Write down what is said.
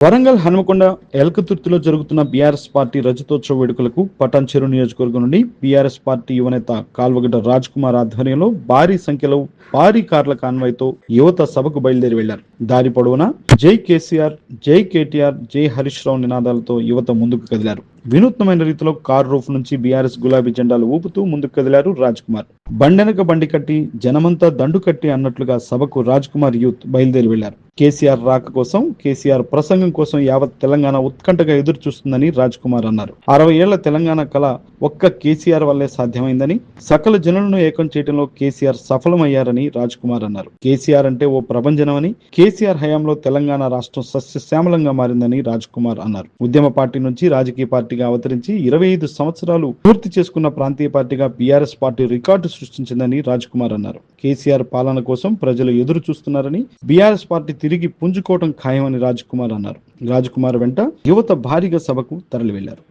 వరంగల్ హనుమకొండ ఎల్కతుర్తిలో జరుగుతున్న BRS party రజతోత్సవ వేడుకలకు పటాన్చెరు నియోజకవర్గం నుండి బీఆర్ఎస్ పార్టీ యువనేత కాల్వగడ్డ రాజ్ కుమార్ ఆధ్వర్యంలో భారీ సంఖ్యలో భారీ కార్ల కాన్వాయ్తో యువత సభకు బయలుదేరి వెళ్లారు. దారి పొడవునా జై కేసీఆర్, జై కేటీఆర్, జై హరీష్ రావు నినాదాలతో యువత ముందుకు కదిలారు. వినూత్నమైన రీతిలో కారు రూఫ్ నుంచి బీఆర్ఎస్ గులాబీ జెండాలు ఊపుతూ ముందుకు కదిలారు రాజ్ కుమార్. బండెనక బండి కట్టి జనమంతా దండు కట్టి అన్నట్లుగా సభకు రాజ్ కుమార్ యూత్ బయలుదేరి వెళ్లారు. కేసీఆర్ రాక కోసం, కేసీఆర్ ప్రసంగం కోసం యావత్ తెలంగాణ ఉత్కంఠగా ఎదురు చూస్తుందని రాజ్ కుమార్ అన్నారు. 60 ఏళ్ల తెలంగాణ కళ ఒక్క కేసీఆర్ వల్లే సాధ్యమైందని, సకల జనులను ఏకం చేయడంలో కేసీఆర్ సఫలమయ్యారని రాజ్ కుమార్ అన్నారు. కేసీఆర్ అంటే ఓ ప్రభంజనమని, కేసీఆర్ హయాంలో తెలంగాణ రాష్ట్రం సస్యశ్యామలంగా మారిందని రాజ్ కుమార్ అన్నారు. ఉద్యమ పార్టీ నుంచి రాజకీయ పార్టీగా అవతరించి 25 సంవత్సరాలు పూర్తి చేసుకున్న ప్రాంతీయ పార్టీగా బీఆర్ఎస్ పార్టీ రికార్డు సృష్టించిందని రాజ్ కుమార్ అన్నారు. కేసీఆర్ పాలన కోసం ప్రజలు ఎదురు చూస్తున్నారని, బీఆర్ఎస్ పార్టీ తిరిగి పుంజుకోవడం ఖాయమని రాజ్ కుమార్ అన్నారు. రాజ్ కుమార్ వెంట యువత భారీగా సభకు తరలి వెళ్లారు.